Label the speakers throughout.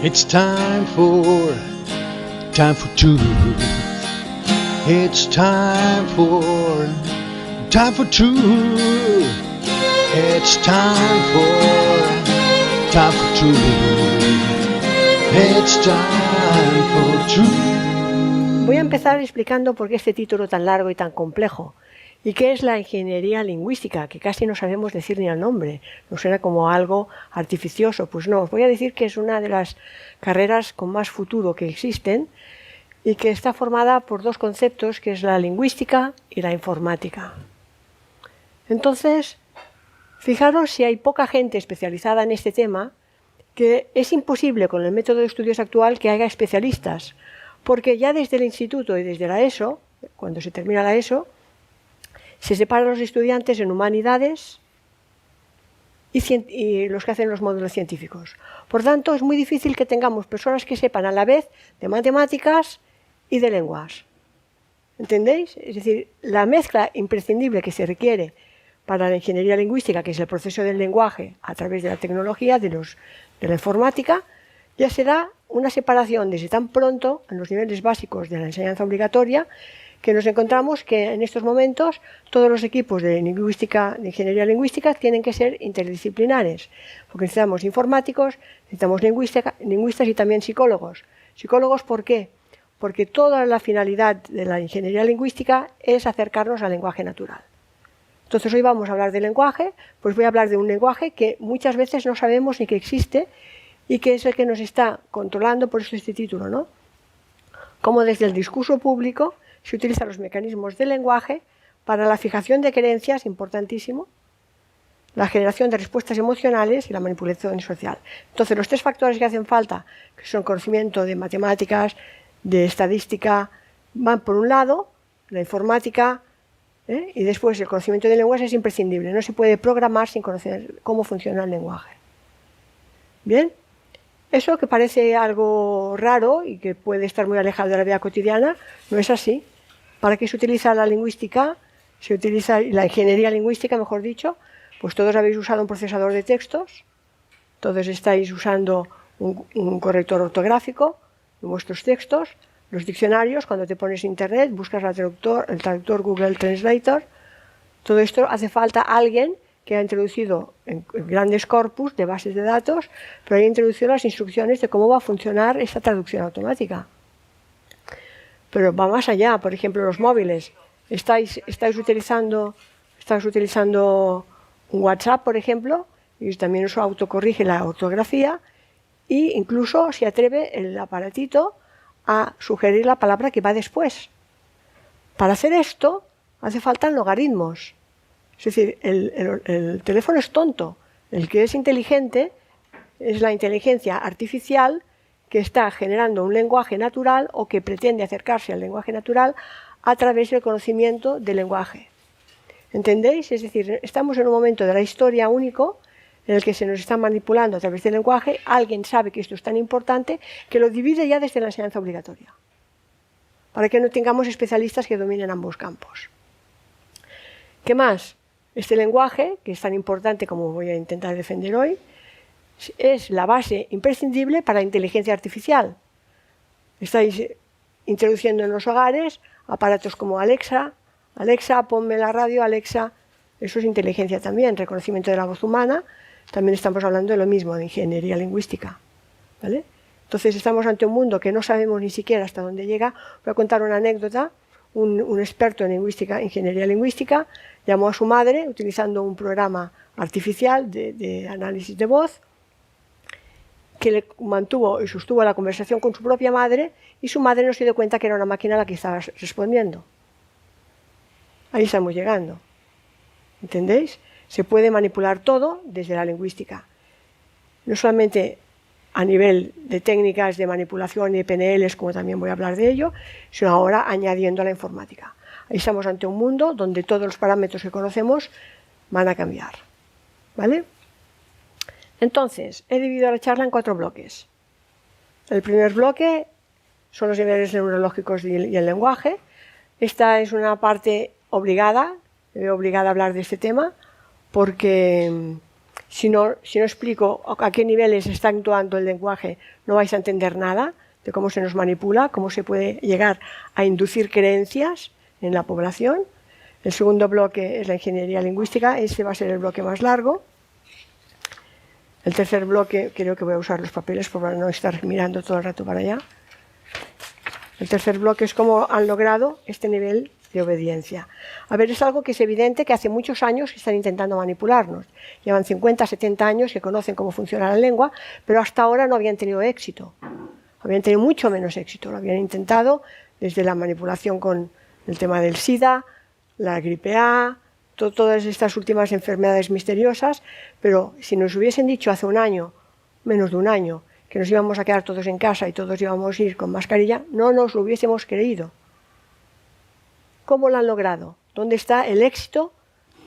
Speaker 1: It's time for truth. It's time for truth. It's time for truth. It's time for truth.
Speaker 2: Voy a empezar explicando por qué este título tan largo y tan complejo. ¿Y qué es la ingeniería lingüística? Que casi no sabemos decir ni el nombre. Nos suena como algo artificioso. Pues no, os voy a decir que es una de las carreras con más futuro que existen y que está formada por dos conceptos, que es la lingüística y la informática. Entonces, fijaros si hay poca gente especializada en este tema, que es imposible con el método de estudios actual que haya especialistas, porque ya desde el instituto y desde la ESO, cuando se termina la ESO, se separan los estudiantes en humanidades y los que hacen los módulos científicos. Por tanto, es muy difícil que tengamos personas que sepan a la vez de matemáticas y de lenguas. ¿Entendéis? Es decir, la mezcla imprescindible que se requiere para la ingeniería lingüística, que es el proceso del lenguaje a través de la tecnología, de la informática, ya se da una separación desde tan pronto en los niveles básicos de la enseñanza obligatoria, que nos encontramos que en estos momentos todos los equipos de ingeniería lingüística tienen que ser interdisciplinares, porque necesitamos informáticos, necesitamos lingüistas y también psicólogos. ¿Psicólogos por qué? Porque toda la finalidad de la ingeniería lingüística es acercarnos al lenguaje natural. Entonces hoy vamos a hablar de lenguaje, pues voy a hablar de un lenguaje que muchas veces no sabemos ni que existe y que es el que nos está controlando, por eso este título, ¿no? Cómo desde el discurso público se utilizan los mecanismos del lenguaje para la fijación de creencias, importantísimo, la generación de respuestas emocionales y la manipulación social. Entonces, los tres factores que hacen falta, que son conocimiento de matemáticas, de estadística, van por un lado, la informática, y después el conocimiento de lenguaje es imprescindible. No se puede programar sin conocer cómo funciona el lenguaje. Bien. Eso que parece algo raro y que puede estar muy alejado de la vida cotidiana, no es así. ¿Para qué se utiliza la lingüística? Se utiliza la ingeniería lingüística, mejor dicho. Pues todos habéis usado un procesador de textos, todos estáis usando un corrector ortográfico en vuestros textos, los diccionarios, cuando te pones en internet, buscas el traductor Google Translator. Todo esto hace falta alguien que ha introducido en grandes corpus de bases de datos, pero ha introducido las instrucciones de cómo va a funcionar esta traducción automática. Pero va más allá, por ejemplo, los móviles. Estáis utilizando un WhatsApp, por ejemplo, y también eso autocorrige la ortografía, e incluso se atreve el aparatito a sugerir la palabra que va después. Para hacer esto hace falta logaritmos. Es decir, el teléfono es tonto. El que es inteligente es la inteligencia artificial que está generando un lenguaje natural o que pretende acercarse al lenguaje natural a través del conocimiento del lenguaje. ¿Entendéis? Es decir, estamos en un momento de la historia único en el que se nos está manipulando a través del lenguaje. Alguien sabe que esto es tan importante que lo divide ya desde la enseñanza obligatoria, para que no tengamos especialistas que dominen ambos campos. ¿Qué más? Este lenguaje, que es tan importante como voy a intentar defender hoy, es la base imprescindible para la inteligencia artificial. Estáis introduciendo en los hogares aparatos como Alexa, ponme la radio, Alexa, eso es inteligencia también, reconocimiento de la voz humana. También estamos hablando de lo mismo, de ingeniería lingüística, ¿vale? Entonces estamos ante un mundo que no sabemos ni siquiera hasta dónde llega. Voy a contar una anécdota. Un experto en ingeniería lingüística, llamó a su madre utilizando un programa artificial de análisis de voz que le mantuvo y sostuvo la conversación con su propia madre, y su madre no se dio cuenta que era una máquina la que estaba respondiendo. Ahí estamos llegando. ¿Entendéis? Se puede manipular todo desde la lingüística. No solamente a nivel de técnicas de manipulación y de PNLs, como también voy a hablar de ello, sino ahora añadiendo a la informática. Ahí estamos ante un mundo donde todos los parámetros que conocemos van a cambiar. ¿Vale? Entonces, he dividido la charla en 4 bloques. El primer bloque son los niveles neurológicos y el lenguaje. Esta es una parte obligada, me veo obligada a hablar de este tema, porque Si no explico a qué niveles está actuando el lenguaje, no vais a entender nada de cómo se nos manipula, cómo se puede llegar a inducir creencias en la población. El segundo bloque es la ingeniería lingüística, este va a ser el bloque más largo. El tercer bloque, creo que voy a usar los papeles para no estar mirando todo el rato para allá. El tercer bloque es cómo han logrado este nivel de obediencia. A ver, es algo que es evidente que hace muchos años están intentando manipularnos. Llevan 50, 70 años que conocen cómo funciona la lengua, pero hasta ahora no habían tenido éxito. Habían tenido mucho menos éxito. Lo habían intentado desde la manipulación con el tema del SIDA, la gripe A, todas estas últimas enfermedades misteriosas, pero si nos hubiesen dicho hace un año, menos de un año, que nos íbamos a quedar todos en casa y todos íbamos a ir con mascarilla, no nos lo hubiésemos creído. ¿Cómo lo han logrado? ¿Dónde está el éxito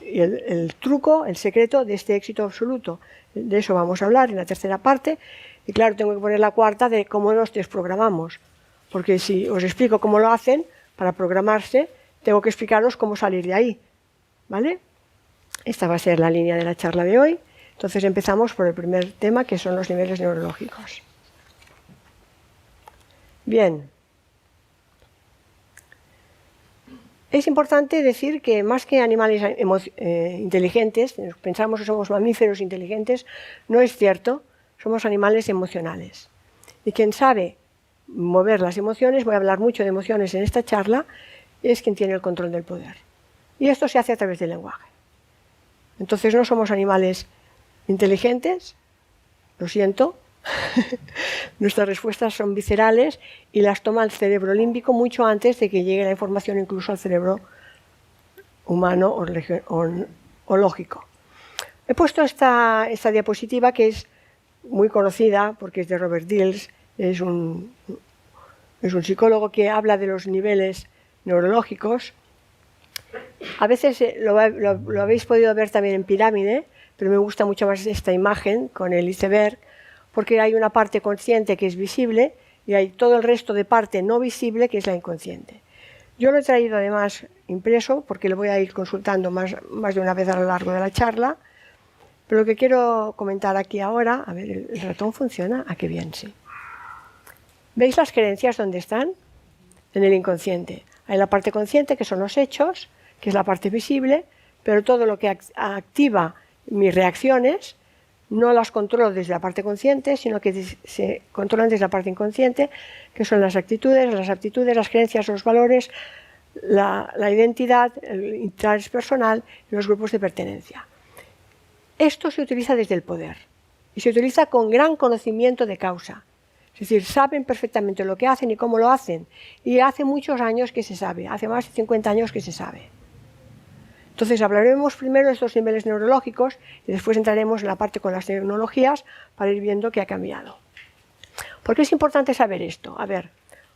Speaker 2: y el truco, el secreto de este éxito absoluto? De eso vamos a hablar en la tercera parte. Y claro, tengo que poner la cuarta de cómo nos desprogramamos. Porque si os explico cómo lo hacen para programarse, tengo que explicaros cómo salir de ahí. ¿Vale? Esta va a ser la línea de la charla de hoy. Entonces empezamos por el primer tema, que son los niveles neurológicos. Bien. Es importante decir que más que animales inteligentes, pensamos que somos mamíferos inteligentes, no es cierto, somos animales emocionales. Y quien sabe mover las emociones, voy a hablar mucho de emociones en esta charla, es quien tiene el control del poder. Y esto se hace a través del lenguaje. Entonces no somos animales inteligentes, lo siento, nuestras respuestas son viscerales y las toma el cerebro límbico mucho antes de que llegue la información incluso al cerebro humano o lógico. He puesto esta diapositiva que es muy conocida porque es de Robert Dills, es un psicólogo que habla de los niveles neurológicos. A veces lo habéis podido ver también en pirámide, pero me gusta mucho más esta imagen con el iceberg, porque hay una parte consciente que es visible y hay todo el resto de parte no visible que es la inconsciente. Yo lo he traído además impreso porque lo voy a ir consultando más de una vez a lo largo de la charla, pero lo que quiero comentar aquí ahora, a ver, ¿el ratón funciona? Ah, qué bien, sí. ¿Veis las creencias dónde están? En el inconsciente. Hay la parte consciente, que son los hechos, que es la parte visible, pero todo lo que activa mis reacciones no las controlo desde la parte consciente, sino que se controlan desde la parte inconsciente, que son las actitudes, las aptitudes, las creencias, los valores, la identidad, el interés personal y los grupos de pertenencia. Esto se utiliza desde el poder y se utiliza con gran conocimiento de causa. Es decir, saben perfectamente lo que hacen y cómo lo hacen. Y hace muchos años que se sabe, hace más de 50 años que se sabe. Entonces hablaremos primero de estos niveles neurológicos y después entraremos en la parte con las tecnologías para ir viendo qué ha cambiado. ¿Por qué es importante saber esto? A ver,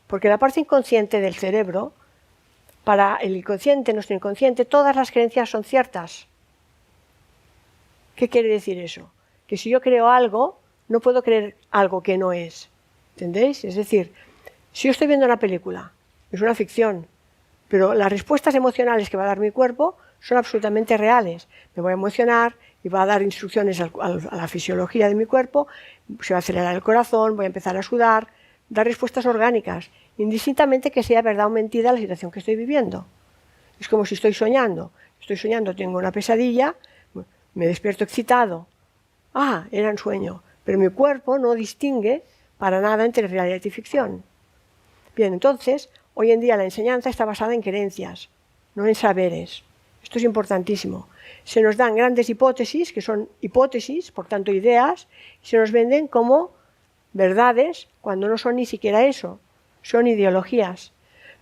Speaker 2: porque la parte inconsciente del cerebro, para el inconsciente, nuestro inconsciente, todas las creencias son ciertas. ¿Qué quiere decir eso? Que si yo creo algo, no puedo creer algo que no es. ¿Entendéis? Es decir, si yo estoy viendo una película, es una ficción, pero las respuestas emocionales que va a dar mi cuerpo son absolutamente reales. Me voy a emocionar y va a dar instrucciones a la fisiología de mi cuerpo, se va a acelerar el corazón, voy a empezar a sudar, dar respuestas orgánicas, indistintamente que sea verdad o mentira la situación que estoy viviendo. Es como si estoy soñando, tengo una pesadilla, me despierto excitado. Ah, era un sueño, pero mi cuerpo no distingue para nada entre realidad y ficción. Bien, entonces, hoy en día la enseñanza está basada en creencias, no en saberes. Esto es importantísimo. Se nos dan grandes hipótesis, que son hipótesis, por tanto ideas, y se nos venden como verdades cuando no son ni siquiera eso, son ideologías.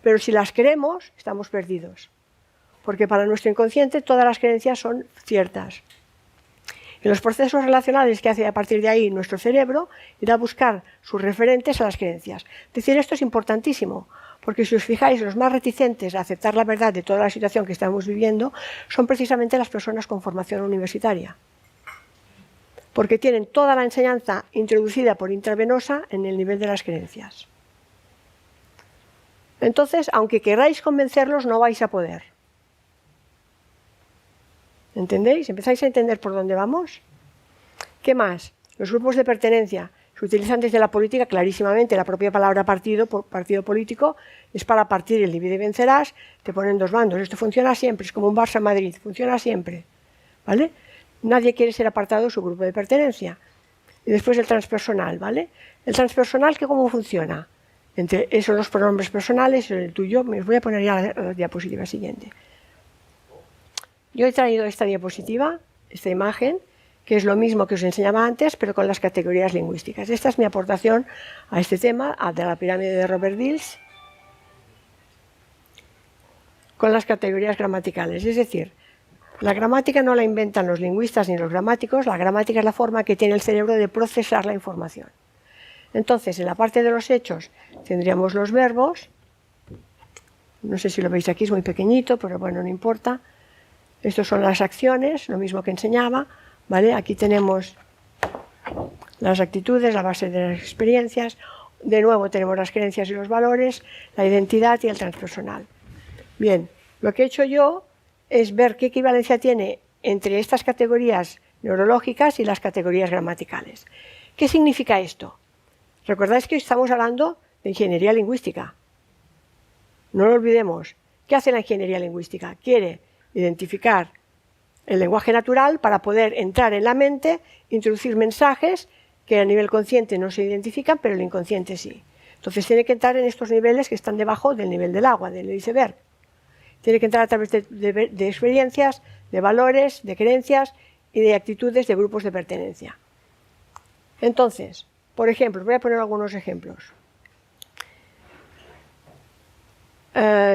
Speaker 2: Pero si las creemos, estamos perdidos, porque para nuestro inconsciente todas las creencias son ciertas. Y los procesos relacionales que hace a partir de ahí nuestro cerebro irá a buscar sus referentes a las creencias. Es decir, esto es importantísimo, porque si os fijáis, los más reticentes a aceptar la verdad de toda la situación que estamos viviendo son precisamente las personas con formación universitaria, porque tienen toda la enseñanza introducida por intravenosa en el nivel de las creencias. Entonces, aunque queráis convencerlos, no vais a poder. ¿Entendéis? ¿Empezáis a entender por dónde vamos? ¿Qué más? Los grupos de pertenencia se utilizan desde la política clarísimamente. La propia palabra partido político, es para partir el divide y vencerás, te ponen dos bandos. Esto funciona siempre, es como un Barça-Madrid, funciona siempre, ¿vale? Nadie quiere ser apartado de su grupo de pertenencia. Y después el transpersonal, ¿vale? El transpersonal, ¿cómo funciona? Entre esos los pronombres personales, el tuyo, me os voy a poner ya la diapositiva siguiente. Yo he traído esta diapositiva, esta imagen, que es lo mismo que os enseñaba antes, pero con las categorías lingüísticas. Esta es mi aportación a este tema, de la pirámide de Robert Dills, con las categorías gramaticales. Es decir, la gramática no la inventan los lingüistas ni los gramáticos, la gramática es la forma que tiene el cerebro de procesar la información. Entonces, en la parte de los hechos tendríamos los verbos, no sé si lo veis aquí, es muy pequeñito, pero bueno, no importa. Estos son las acciones, lo mismo que enseñaba, ¿vale? Aquí tenemos las actitudes, la base de las experiencias, de nuevo tenemos las creencias y los valores, la identidad y el transpersonal. Bien, lo que he hecho yo es ver qué equivalencia tiene entre estas categorías neurológicas y las categorías gramaticales. ¿Qué significa esto? Recordáis que estamos hablando de ingeniería lingüística. No lo olvidemos. ¿Qué hace la ingeniería lingüística? Quiere identificar el lenguaje natural para poder entrar en la mente, introducir mensajes que a nivel consciente no se identifican, pero el inconsciente sí. Entonces tiene que entrar en estos niveles que están debajo del nivel del agua, del iceberg. Tiene que entrar a través de experiencias, de valores, de creencias y de actitudes de grupos de pertenencia. Entonces, por ejemplo, voy a poner algunos ejemplos.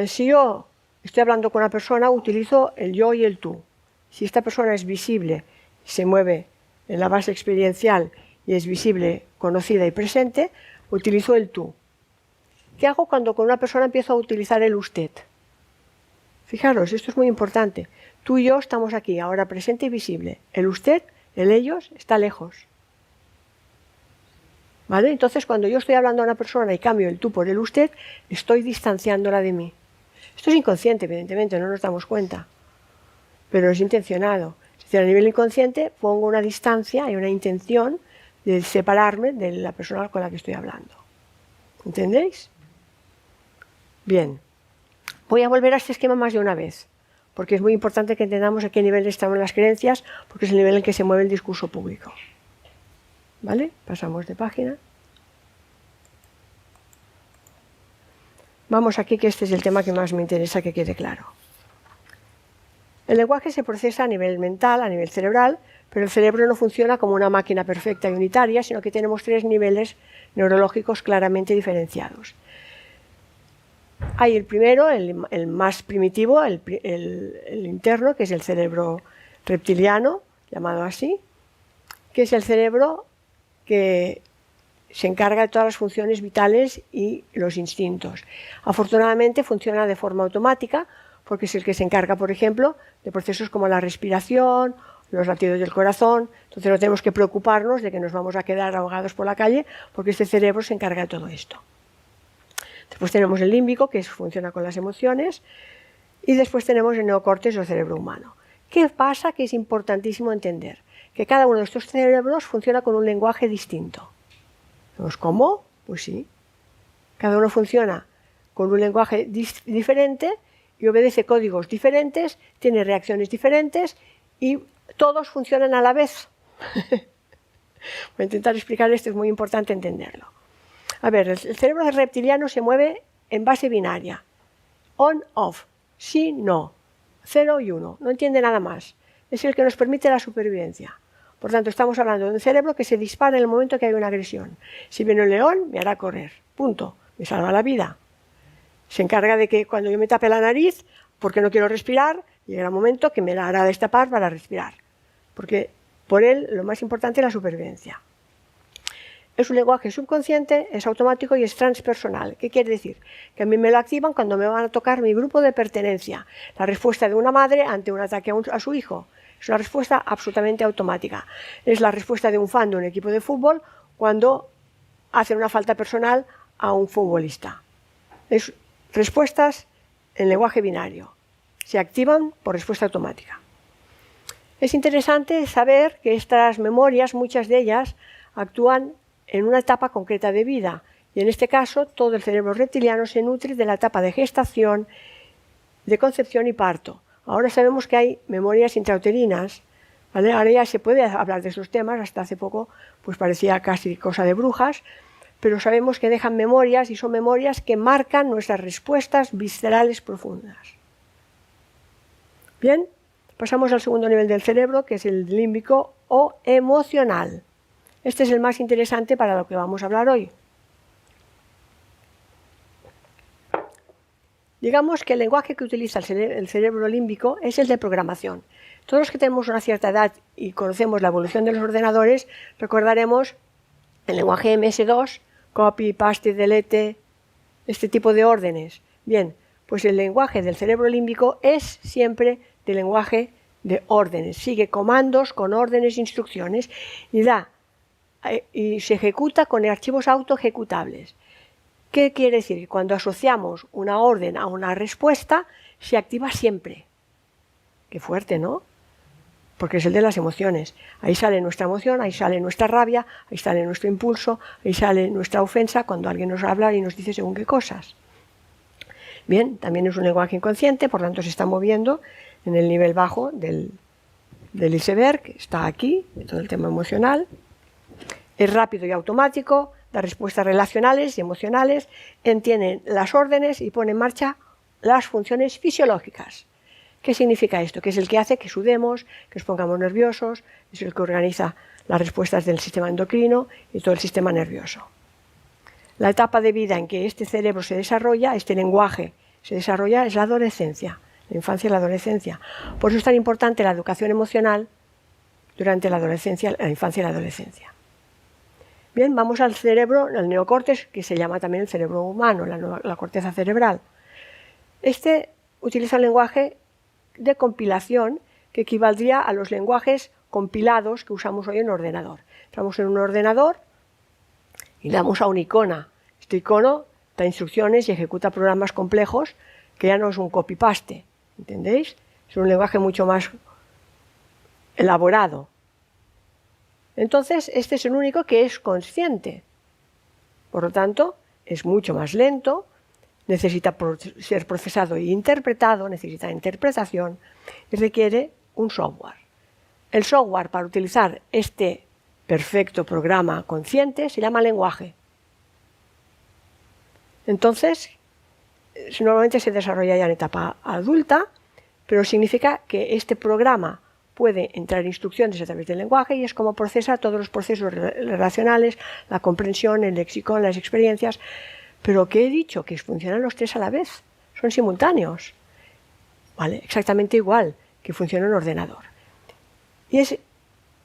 Speaker 2: Si yo estoy hablando con una persona, utilizo el yo y el tú. Si esta persona es visible, se mueve en la base experiencial y es visible, conocida y presente, utilizo el tú. ¿Qué hago cuando con una persona empiezo a utilizar el usted? Fijaros, esto es muy importante. Tú y yo estamos aquí, ahora presente y visible. El usted, el ellos, está lejos. ¿Vale? Entonces, cuando yo estoy hablando a una persona y cambio el tú por el usted, estoy distanciándola de mí. Esto es inconsciente, evidentemente, no nos damos cuenta. Pero es intencionado. Es decir, a nivel inconsciente pongo una distancia y una intención de separarme de la persona con la que estoy hablando. ¿Entendéis? Bien. Voy a volver a este esquema más de una vez, porque es muy importante que entendamos a qué nivel estamos las creencias, porque es el nivel en que se mueve el discurso público. ¿Vale? Pasamos de página. Vamos aquí, que este es el tema que más me interesa que quede claro. El lenguaje se procesa a nivel mental, a nivel cerebral, pero el cerebro no funciona como una máquina perfecta y unitaria, sino que tenemos tres niveles neurológicos claramente diferenciados. Hay el primero, el más primitivo, el interno, que es el cerebro reptiliano, llamado así, que es el cerebro que se encarga de todas las funciones vitales y los instintos. Afortunadamente funciona de forma automática, porque es el que se encarga, por ejemplo, de procesos como la respiración, los latidos del corazón. Entonces no tenemos que preocuparnos de que nos vamos a quedar ahogados por la calle, porque este cerebro se encarga de todo esto. Después tenemos el límbico, que funciona con las emociones, y después tenemos el neocórtex o cerebro humano. ¿Qué pasa? Que es importantísimo entender que cada uno de estos cerebros funciona con un lenguaje distinto. ¿Cómo? Pues sí. Cada uno funciona con un lenguaje diferente y obedece códigos diferentes, tiene reacciones diferentes y todos funcionan a la vez. Voy a intentar explicar esto, es muy importante entenderlo. A ver, el cerebro reptiliano se mueve en base binaria. On, off, sí, no, 0 y 1, no entiende nada más. Es el que nos permite la supervivencia. Por tanto, estamos hablando de un cerebro que se dispara en el momento que hay una agresión. Si viene un león, me hará correr, punto, me salva la vida. Se encarga de que cuando yo me tape la nariz, porque no quiero respirar, llegará un momento que me la hará destapar para respirar. Porque por él lo más importante es la supervivencia. Es un lenguaje subconsciente, es automático y es transpersonal. ¿Qué quiere decir? Que a mí me lo activan cuando me van a tocar mi grupo de pertenencia. La respuesta de una madre ante un ataque a su hijo. Es una respuesta absolutamente automática. Es la respuesta de un fan de un equipo de fútbol cuando hacen una falta personal a un futbolista. Es respuestas en lenguaje binario. Se activan por respuesta automática. Es interesante saber que estas memorias, muchas de ellas, actúan en una etapa concreta de vida. Y en este caso, todo el cerebro reptiliano se nutre de la etapa de gestación, de concepción y parto. Ahora sabemos que hay memorias intrauterinas, ¿vale? Ahora ya se puede hablar de esos temas, hasta hace poco pues parecía casi cosa de brujas, pero sabemos que dejan memorias y son memorias que marcan nuestras respuestas viscerales profundas. Bien, pasamos al segundo nivel del cerebro, que es el límbico o emocional. Este es el más interesante para lo que vamos a hablar hoy. Digamos que el lenguaje que utiliza el cerebro límbico es el de programación. Todos los que tenemos una cierta edad y conocemos la evolución de los ordenadores, recordaremos el lenguaje MS2, copy, paste, delete, este tipo de órdenes. Bien, pues el lenguaje del cerebro límbico es siempre de lenguaje de órdenes. Sigue comandos con órdenes e instrucciones y se ejecuta con archivos autoejecutables. ¿Qué quiere decir? Que cuando asociamos una orden a una respuesta, se activa siempre. Qué fuerte, ¿no? Porque es el de las emociones. Ahí sale nuestra emoción, ahí sale nuestra rabia, ahí sale nuestro impulso, ahí sale nuestra ofensa cuando alguien nos habla y nos dice según qué cosas. Bien, también es un lenguaje inconsciente, por tanto se está moviendo en el nivel bajo del iceberg, está aquí, todo el tema emocional. Es rápido y automático, da respuestas relacionales y emocionales, entiende las órdenes y pone en marcha las funciones fisiológicas. ¿Qué significa esto? Que es el que hace que sudemos, que nos pongamos nerviosos, es el que organiza las respuestas del sistema endocrino y todo el sistema nervioso. La etapa de vida en que este cerebro se desarrolla, este lenguaje se desarrolla, es la adolescencia, la infancia y la adolescencia. Por eso es tan importante la educación emocional durante la adolescencia, la infancia y la adolescencia. Bien, vamos al cerebro, al neocórtex, que se llama también el cerebro humano, la corteza cerebral. Este utiliza un lenguaje de compilación que equivaldría a los lenguajes compilados que usamos hoy en un ordenador. Entramos en un ordenador y damos a un icono. Este icono da instrucciones y ejecuta programas complejos que ya no es un copy-paste, ¿entendéis? Es un lenguaje mucho más elaborado. Entonces, este es el único que es consciente. Por lo tanto, es mucho más lento, necesita ser procesado e interpretado, necesita interpretación y requiere un software. El software para utilizar este perfecto programa consciente se llama lenguaje. Entonces, normalmente se desarrolla ya en etapa adulta, pero significa que este programa puede entrar instrucciones a través del lenguaje y es como procesa todos los procesos relacionales, la comprensión, el léxico, las experiencias. Pero ¿qué he dicho? Que funcionan los tres a la vez, son simultáneos. ¿Vale? Exactamente igual que funciona un ordenador. Y es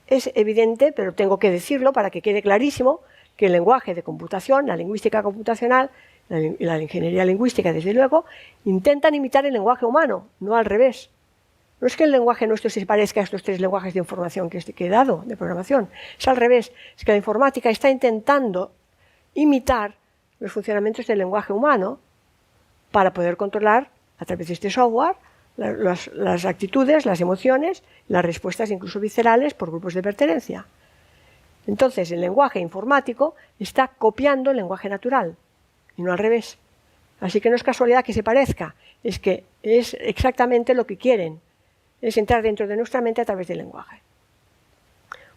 Speaker 2: evidente, pero tengo que decirlo para que quede clarísimo, que el lenguaje de computación, la lingüística computacional y la ingeniería lingüística, desde luego, intentan imitar el lenguaje humano, no al revés. No es que el lenguaje nuestro se parezca a estos tres lenguajes de información que he dado, de programación. Es al revés. Es que la informática está intentando imitar los funcionamientos del lenguaje humano para poder controlar, a través de este software, las actitudes, las emociones, las respuestas incluso viscerales por grupos de pertenencia. Entonces, el lenguaje informático está copiando el lenguaje natural y no al revés. Así que no es casualidad que se parezca, es que es exactamente lo que quieren. Es entrar dentro de nuestra mente a través del lenguaje.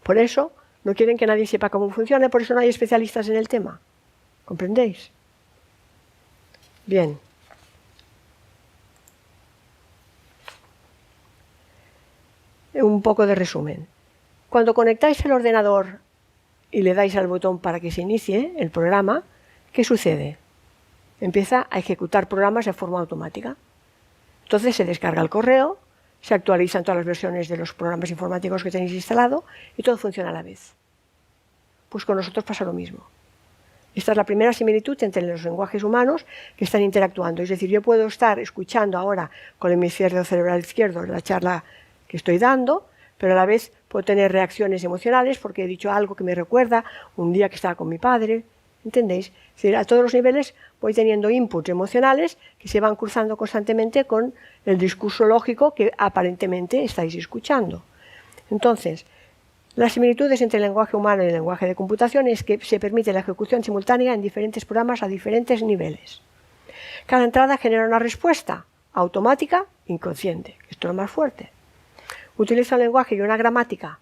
Speaker 2: Por eso no quieren que nadie sepa cómo funciona, por eso no hay especialistas en el tema. ¿Comprendéis? Bien. Un poco de resumen. Cuando conectáis el ordenador y le dais al botón para que se inicie el programa, ¿qué sucede? Empieza a ejecutar programas de forma automática. Entonces se descarga el correo, se actualizan todas las versiones de los programas informáticos que tenéis instalado y todo funciona a la vez. Pues con nosotros pasa lo mismo. Esta es la primera similitud entre los lenguajes humanos que están interactuando. Es decir, yo puedo estar escuchando ahora con el hemisferio cerebral izquierdo la charla que estoy dando, pero a la vez puedo tener reacciones emocionales porque he dicho algo que me recuerda un día que estaba con mi padre. ¿Entendéis? Es decir, a todos los niveles voy teniendo inputs emocionales que se van cruzando constantemente con el discurso lógico que aparentemente estáis escuchando. Entonces, las similitudes entre el lenguaje humano y el lenguaje de computación es que se permite la ejecución simultánea en diferentes programas a diferentes niveles. Cada entrada genera una respuesta automática inconsciente. Esto es lo más fuerte. Utiliza un lenguaje y una gramática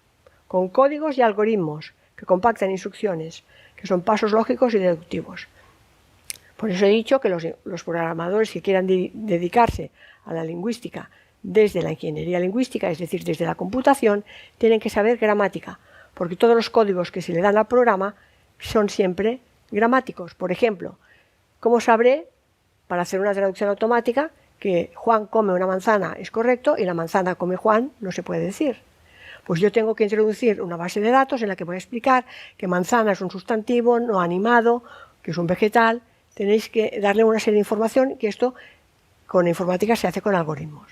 Speaker 2: con códigos y algoritmos que compactan instrucciones, que son pasos lógicos y deductivos. Por eso he dicho que los programadores que quieran dedicarse a la lingüística desde la ingeniería lingüística, es decir, desde la computación, tienen que saber gramática, porque todos los códigos que se le dan al programa son siempre gramáticos. Por ejemplo, ¿cómo sabré, para hacer una traducción automática, que Juan come una manzana es correcto y la manzana come Juan no se puede decir? Pues yo tengo que introducir una base de datos en la que voy a explicar que manzana es un sustantivo no animado, que es un vegetal. Tenéis que darle una serie de información, que esto con informática se hace con algoritmos.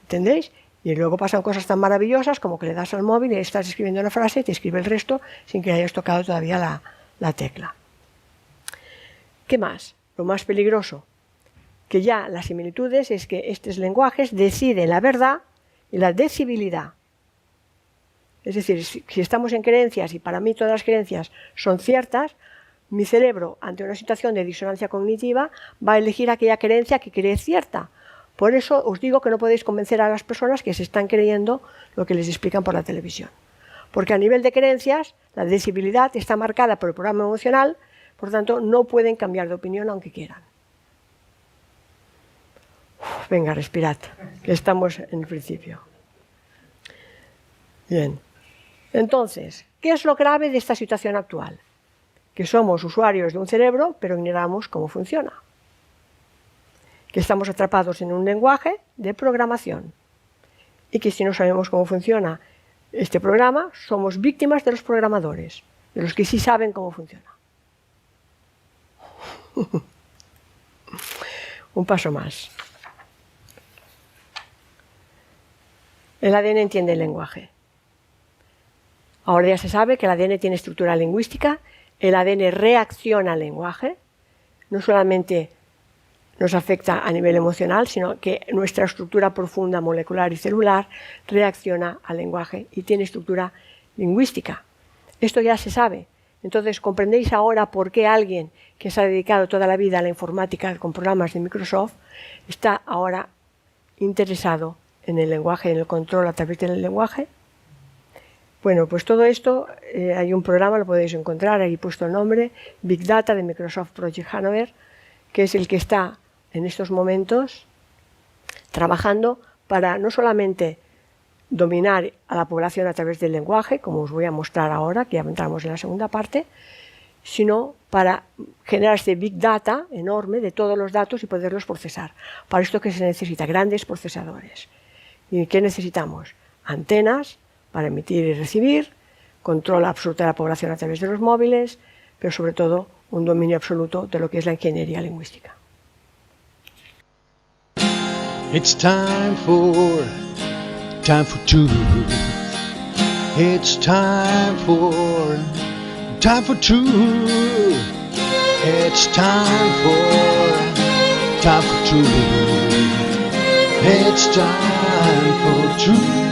Speaker 2: ¿Entendéis? Y luego pasan cosas tan maravillosas como que le das al móvil y estás escribiendo una frase y te escribe el resto sin que hayas tocado todavía la tecla. ¿Qué más? Lo más peligroso, que ya las similitudes es que estos lenguajes deciden la verdad y la decibilidad. Es decir, si estamos en creencias y para mí todas las creencias son ciertas, mi cerebro, ante una situación de disonancia cognitiva, va a elegir aquella creencia que cree cierta. Por eso os digo que no podéis convencer a las personas que se están creyendo lo que les explican por la televisión. Porque a nivel de creencias, la decibilidad está marcada por el programa emocional, por lo tanto, no pueden cambiar de opinión aunque quieran. Venga, respirad, que estamos en el principio. Bien. Entonces, ¿qué es lo grave de esta situación actual? Que somos usuarios de un cerebro, pero ignoramos cómo funciona. Que estamos atrapados en un lenguaje de programación. Y que si no sabemos cómo funciona este programa, somos víctimas de los programadores, de los que sí saben cómo funciona. Un paso más. El ADN entiende el lenguaje. Ahora ya se sabe que el ADN tiene estructura lingüística, el ADN reacciona al lenguaje, no solamente nos afecta a nivel emocional, sino que nuestra estructura profunda molecular y celular reacciona al lenguaje y tiene estructura lingüística. Esto ya se sabe. Entonces, ¿comprendéis ahora por qué alguien que se ha dedicado toda la vida a la informática con programas de Microsoft está ahora interesado en el lenguaje, en el control a través del lenguaje? Bueno, pues todo esto, hay un programa, lo podéis encontrar, ahí puesto el nombre, Big Data de Microsoft Project Hanover, que es el que está en estos momentos trabajando para no solamente dominar a la población a través del lenguaje, como os voy a mostrar ahora, que ya entramos en la segunda parte, sino para generar este Big Data enorme de todos los datos y poderlos procesar. Para esto que se necesita grandes procesadores. ¿Y qué necesitamos? Antenas para emitir y recibir, control absoluto de la población a través de los móviles, pero sobre todo un dominio absoluto de lo que es la ingeniería lingüística.
Speaker 1: It's time for truth. It's time for truth. It's time for truth. It's time for truth.